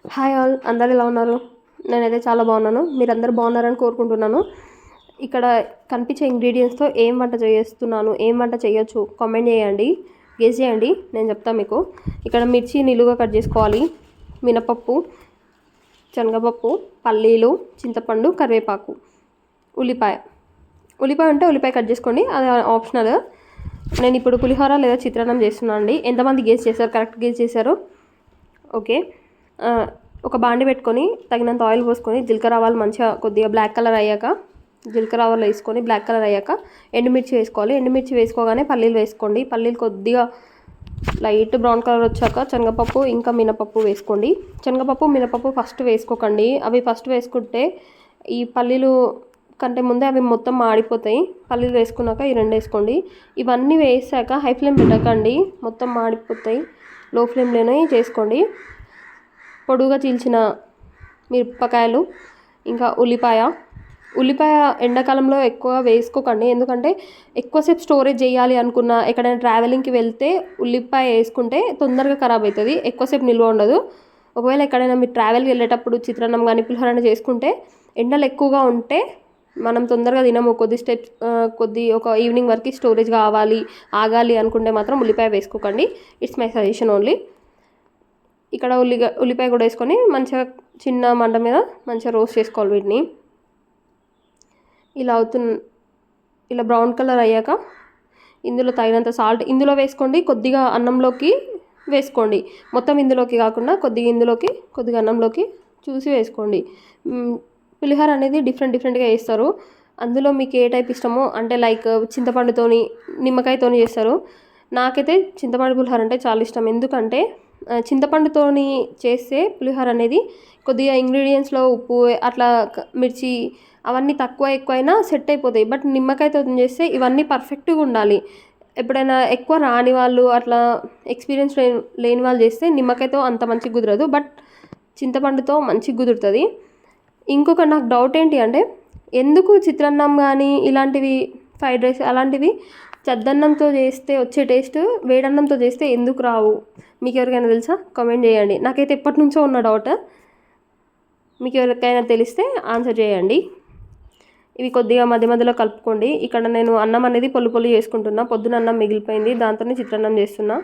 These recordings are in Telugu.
హాయ్ ఆల్, అందరు ఎలా ఉన్నారు? నేనైతే చాలా బాగున్నాను. మీరందరూ బాగున్నారని కోరుకుంటున్నాను. ఇక్కడ కనిపించే ఇంగ్రీడియంట్స్తో ఏం వంట చేస్తున్నాను, ఏం వంట చేయొచ్చు కామెంట్ చేయండి, గెస్ చేయండి, నేను చెప్తాను మీకు. ఇక్కడ మిర్చి నిలువుగా కట్ చేసుకోవాలి, మినపప్పు, శనగపప్పు, పల్లీలు, చింతపండు, కరివేపాకు, ఉల్లిపాయ. ఉల్లిపాయ ఉంటే ఉల్లిపాయ కట్ చేసుకోండి, అది ఆప్షనల్. నేను ఇప్పుడు పులిహోర లేదా చిత్రాన్నం చేస్తున్నాను అండి. ఎంతమంది గెస్ చేశారు? కరెక్ట్ గెస్ చేశారు? ఓకే. ఒక బాండి పెట్టుకొని తగినంత ఆయిల్ పోసుకొని జీలకర్ర ఆవాలు మంచిగా కొద్దిగా బ్లాక్ కలర్ అయ్యాక, జీలకర్ర ఆవాలు వేసుకొని బ్లాక్ కలర్ అయ్యాక ఎండుమిర్చి వేసుకోవాలి. ఎండుమిర్చి వేసుకోగానే పల్లీలు వేసుకోండి. పల్లీలు కొద్దిగా లైట్ బ్రౌన్ కలర్ వచ్చాక శనగపప్పు ఇంకా మినపప్పు వేసుకోండి. శనగపప్పు మినపప్పు ఫస్ట్ వేసుకోకండి, అవి ఫస్ట్ వేసుకుంటే ఈ పల్లీలు కంటే ముందే అవి మొత్తం మాడిపోతాయి. పల్లీలు వేసుకున్నాక ఈ రెండు వేసుకోండి. ఇవన్నీ వేసాక హై ఫ్లేమ్ పెట్టకండి, మొత్తం మాడిపోతాయి. లో ఫ్లేమ్లోనే చేసుకోండి. పొడుగా చీల్చిన మిరపకాయలు, ఇంకా ఉల్లిపాయ ఎండాకాలంలో ఎక్కువ వేసుకోకండి, ఎందుకంటే ఎక్కువసేపు స్టోరేజ్ చేయాలి అనుకున్న ఎక్కడైనా ట్రావెలింగ్కి వెళ్తే ఉల్లిపాయ వేసుకుంటే తొందరగా ఖరాబ్ అవుతుంది, ఎక్కువసేపు నిల్వ ఉండదు. ఒకవేళ ఎక్కడైనా మీరు ట్రావెల్కి వెళ్ళేటప్పుడు చిత్రాన్నం కానీ పులిహోర చేసుకుంటే ఎండలు ఎక్కువగా ఉంటే మనం తొందరగా తినము, కొద్ది ఒక ఈవినింగ్ వరకు స్టోరేజ్ ఆగాలి అనుకుంటే మాత్రం ఉల్లిపాయ వేసుకోకండి. It's my suggestion only. ఇక్కడ ఉల్లిపాయ కూడా వేసుకొని మంచిగా చిన్న మంట మీద మంచిగా రోస్ట్ చేసుకోవాలి వీటిని. ఇలా బ్రౌన్ కలర్ అయ్యాక ఇందులో తగినంత సాల్ట్ ఇందులో వేసుకోండి, కొద్దిగా అన్నంలోకి వేసుకోండి. మొత్తం ఇందులోకి కాకుండా కొద్దిగా ఇందులోకి కొద్దిగా అన్నంలోకి చూసి వేసుకోండి. పులిహోర అనేది డిఫరెంట్గా చేస్తారు. అందులో మీకు ఏ టైప్ ఇష్టమో, అంటే లైక్ చింతపండుతోని నిమ్మకాయతోని చేస్తారు. నాకైతే చింతపండు పులిహోర అంటే చాలా ఇష్టం, ఎందుకంటే చింతపండుతోని చేస్తే పులిహోర అనేది కొద్దిగా ఇంగ్రీడియంట్స్లో ఉప్పు అట్లా మిర్చి అవన్నీ తక్కువ ఎక్కువైనా సెట్ అయిపోతాయి. బట్ నిమ్మకాయతో చేస్తే ఇవన్నీ పర్ఫెక్ట్గా ఉండాలి. ఎప్పుడైనా ఎక్కువ రాని వాళ్ళు అట్లా ఎక్స్పీరియన్స్ లేని వాళ్ళు చేస్తే నిమ్మకాయతో అంత మంచిగా కుదరదు, బట్ చింతపండుతో మంచిగా కుదురుతుంది. ఇంకొక నాకు డౌట్ ఏంటి అంటే, ఎందుకు చిత్రాన్నం కానీ ఇలాంటివి ఫ్రైడ్ రైస్ అలాంటివి చద్దన్నంతో చేస్తే వచ్చే టేస్ట్ వేడన్నంతో చేస్తే ఎందుకు రావు? మీకు ఎవరికైనా తెలుసా? కామెంట్ చేయండి. నాకైతే ఎప్పటి నుంచో ఉన్న డౌట్, మీకు ఎవరికైనా తెలిస్తే ఆన్సర్ చేయండి. ఇవి కొద్దిగా మధ్య మధ్యలో కలుపుకోండి. ఇక్కడ నేను అన్నం అనేది పొల్లు చేసుకుంటున్నా, పొద్దున అన్నం మిగిలిపోయింది, దాంతోనే చిత్రాన్నం చేస్తున్నా.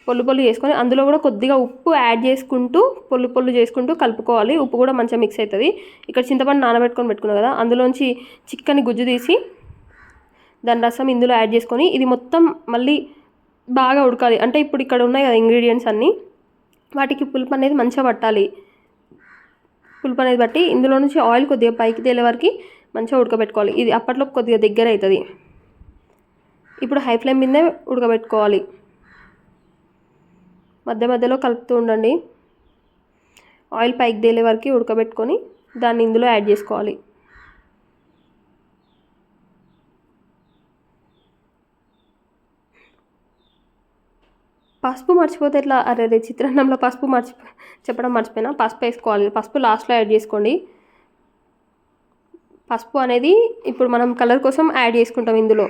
పొల్లు చేసుకొని అందులో కూడా కొద్దిగా ఉప్పు యాడ్ చేసుకుంటూ పొల్లు చేసుకుంటూ కలుపుకోవాలి. ఉప్పు కూడా మంచిగా మిక్స్ అవుతుంది. ఇక్కడ చింతపండు పెట్టుకున్నాం కదా, అందులోంచి చిక్కని గుజ్జు తీసి దాని రసం ఇందులో యాడ్ చేసుకొని ఇది మొత్తం మళ్ళీ బాగా ఉడకాలి. అంటే ఇప్పుడు ఇక్కడ ఉన్నాయి కదా ఇంగ్రీడియంట్స్ అన్నీ, వాటికి పులుపు అనేది మంచిగా పట్టాలి. పులుపు అనేది బట్టి ఇందులో నుంచి ఆయిల్ కొద్దిగా పైకి తేలే వరకు మంచిగా ఉడకబెట్టుకోవాలి. ఇది అప్పట్లో కొద్దిగా దగ్గర అవుతుంది. ఇప్పుడు హై ఫ్లేమ్ మీదే ఉడకబెట్టుకోవాలి. మధ్య మధ్యలో కలుపుతూ ఉండండి. ఆయిల్ పైకి తేలే వరకు ఉడకబెట్టుకొని దాన్ని ఇందులో యాడ్ చేసుకోవాలి. పసుపు మర్చిపోతే ఎట్లా? అరే చిత్రాన్నంలో పసుపు చెప్పడం మర్చిపోయినా. పసుపు వేసుకోవాలి, పసుపు లాస్ట్లో యాడ్ చేసుకోండి. పసుపు అనేది ఇప్పుడు మనం కలర్ కోసం యాడ్ చేసుకుంటాం ఇందులో.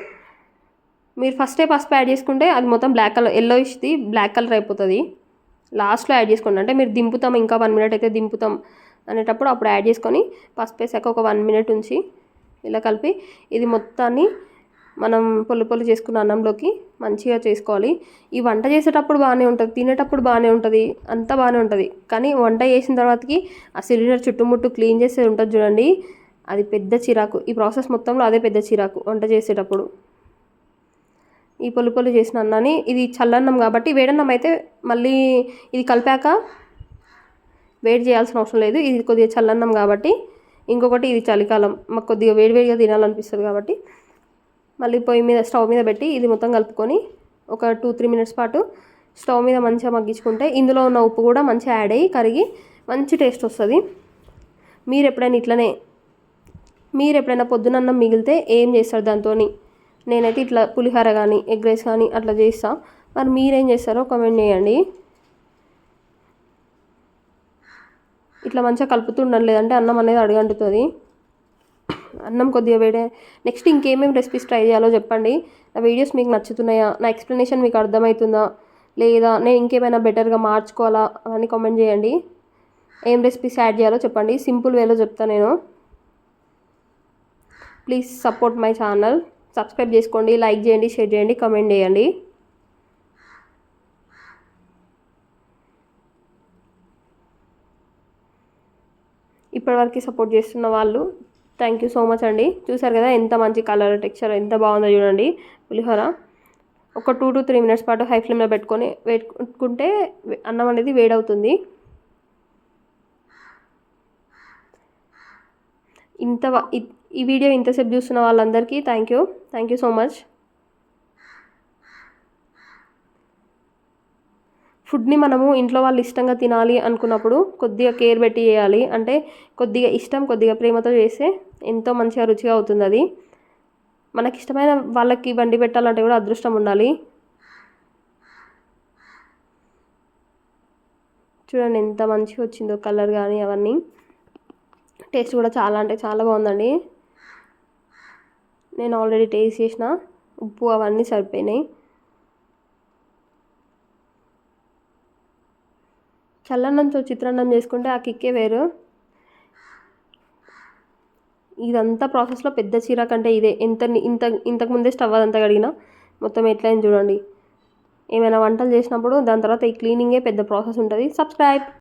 మీరు ఫస్టే పసుపు యాడ్ చేసుకుంటే అది మొత్తం బ్లాక్ కలర్ ఎల్లోయిష్ది బ్లాక్ కలర్ అయిపోతుంది. లాస్ట్లో యాడ్ చేసుకోండి, అంటే మీరు దింపుతాం ఇంకా 1 మినిట్ అయితే దింపుతాం అనేటప్పుడు అప్పుడు యాడ్ చేసుకొని పసుపు వేసాక ఒక 1 మినిట్ ఉంచి ఇలా కలిపి ఇది మొత్తాన్ని మనం పొల్లు చేసుకున్న అన్నంలోకి మంచిగా చేసుకోవాలి. ఈ వంట చేసేటప్పుడు బాగానే ఉంటుంది, తినేటప్పుడు బాగానే ఉంటుంది, అంతా బాగానే ఉంటుంది. కానీ వంట చేసిన తర్వాతకి ఆ సిలిండర్ చుట్టుముట్టు క్లీన్ చేసేది ఉంటుంది చూడండి, అది పెద్ద చిరాకు. ఈ ప్రాసెస్ మొత్తంలో అదే పెద్ద చిరాకు వంట చేసేటప్పుడు. ఈ పొల్లు చేసిన అన్నాన్ని, ఇది చల్లన్నం కాబట్టి, వేడన్నం అయితే మళ్ళీ ఇది కలిపాక వేడి చేయాల్సిన అవసరం లేదు. ఇది కొద్దిగా చల్లన్నం కాబట్టి. ఇంకొకటి ఇది చలికాలం, మాకు కొద్దిగా వేడివేడిగా తినాలనిపిస్తుంది కాబట్టి మళ్ళీ స్టవ్ మీద పెట్టి ఇది మొత్తం కలుపుకొని ఒక 2-3 మినిట్స్ పాటు స్టవ్ మీద మంచిగా మగ్గించుకుంటే ఇందులో ఉన్న ఉప్పు కూడా మంచిగా యాడ్ అయ్యి కరిగి మంచి టేస్ట్ వస్తుంది. మీరు ఎప్పుడైనా పొద్దునన్నం మిగిలితే ఏం చేస్తారు దాంతో? నేనైతే ఇట్లా పులిహోర కానీ ఎగ్ రైస్ కానీ అట్లా చేస్తా. మరి మీరేం చేస్తారో కామెంట్ చేయండి. ఇట్లా మంచిగా కలుపుతుండండి, లేదంటే అన్నం అనేది అడుగంటుతుంది. అన్నం కొద్దిగా వేడే. నెక్స్ట్ ఇంకేమేమి రెసిపీస్ ట్రై చేయాలో చెప్పండి. నా వీడియోస్ మీకు నచ్చుతున్నాయా? నా ఎక్స్ప్లెనేషన్ మీకు అర్థమవుతుందా లేదా? నేను ఇంకేమైనా బెటర్గా మార్చుకోవాలా అని కామెంట్ చేయండి. ఏం రెసిపీస్ యాడ్ చేయాలో చెప్పండి, సింపుల్ వేలో చెప్తాను నేను. Please support my channel. Subscribe చేసుకోండి, లైక్ చేయండి, షేర్ చేయండి, కామెంట్ చేయండి. ఇప్పటివరకు సపోర్ట్ చేస్తున్న వాళ్ళు థ్యాంక్ యూ సో మచ్ అండి. చూసారు కదా ఎంత మంచి కలర్, టెక్స్చర్ ఎంత బాగుందో చూడండి పులిహోర. ఒక 2 to 3 minutes పాటు హై ఫ్లేమ్లో పెట్టుకుంటే అన్నం అనేది వేడవుతుంది. ఈ వీడియో ఇంతసేపు చూస్తున్న వాళ్ళందరికీ థ్యాంక్ యూ సో మచ్. ఫుడ్ని మనము ఇంట్లో వాళ్ళు ఇష్టంగా తినాలి అనుకున్నప్పుడు కొద్దిగా కేర్ పెట్టి చేయాలి. అంటే కొద్దిగా ఇష్టం, కొద్దిగా ప్రేమతో చేస్తే ఎంతో మంచిగా రుచిగా అవుతుంది అది. మనకి ఇష్టమైన వాళ్ళకి వండి పెట్టాలంటే కూడా అదృష్టం ఉండాలి. చూడండి ఎంత మంచిగా వచ్చిందో కలర్ కానీ అవన్నీ. టేస్ట్ కూడా చాలా అంటే చాలా బాగుందండి. నేను ఆల్రెడీ టేస్ట్ చేసిన, ఉప్పు అవన్నీ సరిపోయినాయి. చల్లన్నంతో చిత్రాన్నం చేసుకుంటే ఆ కిక్కే వేరు. ఇదంతా ప్రాసెస్లో పెద్ద చిరాకు అంటే ఇదే. ఇంతకుముందే స్టవ్ అదంతా కడిగిన మొత్తం ఎట్లయింది చూడండి. ఏమైనా వంటలు చేసినప్పుడు దాని తర్వాత ఈ క్లీనింగే పెద్ద ప్రాసెస్ ఉంటుంది. సబ్స్క్రైబ్.